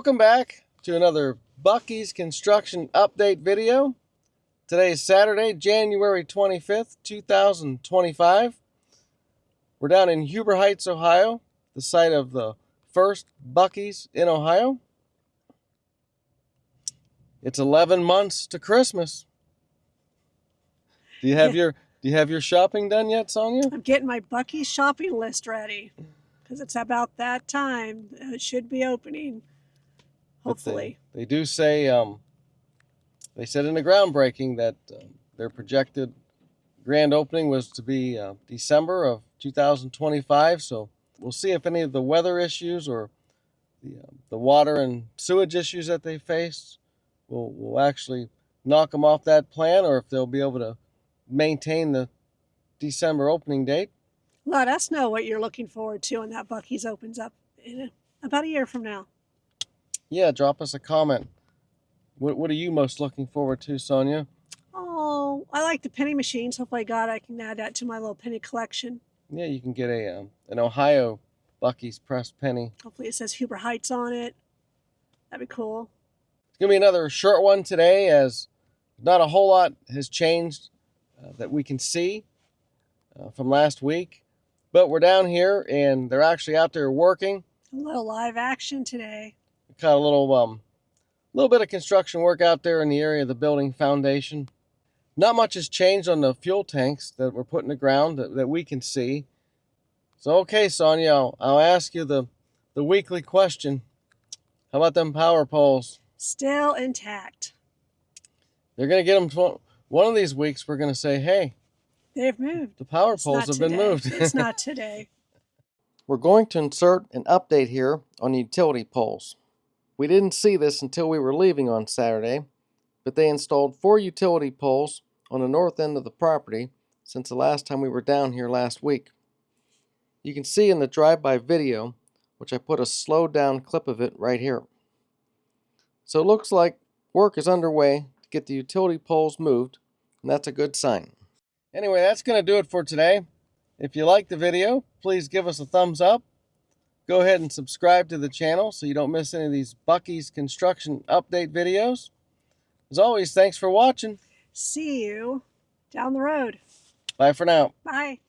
Welcome back to another Buc-ee's construction update video. Today is Saturday, January 25th, 2025. We're down in Huber Heights, Ohio, the site of the First Buc-ee's in Ohio. It's 11 months to Christmas. Do you have your shopping done yet, Sonia? I'm getting my Buc-ee's shopping list ready because it's about that time. It should be opening. Hopefully. They do say, they said in the groundbreaking that their projected grand opening was to be December of 2025. So we'll see if any of the weather issues or the water and sewage issues that they face will actually knock them off that plan, or if they'll be able to maintain the December opening date. Let us know what you're looking forward to when that Buc-ee's opens up in about a year from now. Yeah, drop us a comment. What are you most looking forward to, Sonia? Oh, I like the penny machines. Hopefully, I can add that to my little penny collection. Yeah, you can get an Ohio Buc-ee's pressed penny. Hopefully, it says Huber Heights on it. That'd be cool. It's going to be another short one today, as not a whole lot has changed that we can see from last week. But we're down here, and they're actually out there working. A little live action today. Got a little bit of construction work out there in the area of the building foundation. Not much has changed on the fuel tanks that were put in the ground that we can see. So, okay, Sonia, I'll ask you the weekly question. How about them power poles? Still intact. They're going to get them one of these weeks. We're going to say, hey, they've moved. The power poles have been moved. It's not today. We're going to insert an update here on utility poles. We didn't see this until we were leaving on Saturday, but they installed 4 utility poles on the north end of the property since the last time we were down here last week. You can see in the drive-by video, which I put a slowed down clip of it right here. So it looks like work is underway to get the utility poles moved, and that's a good sign. Anyway, that's going to do it for today. If you liked the video, please give us a thumbs up. Go ahead and subscribe to the channel so you don't miss any of these Buc-ee's construction update videos. As always, thanks for watching. See you down the road. Bye for now. Bye.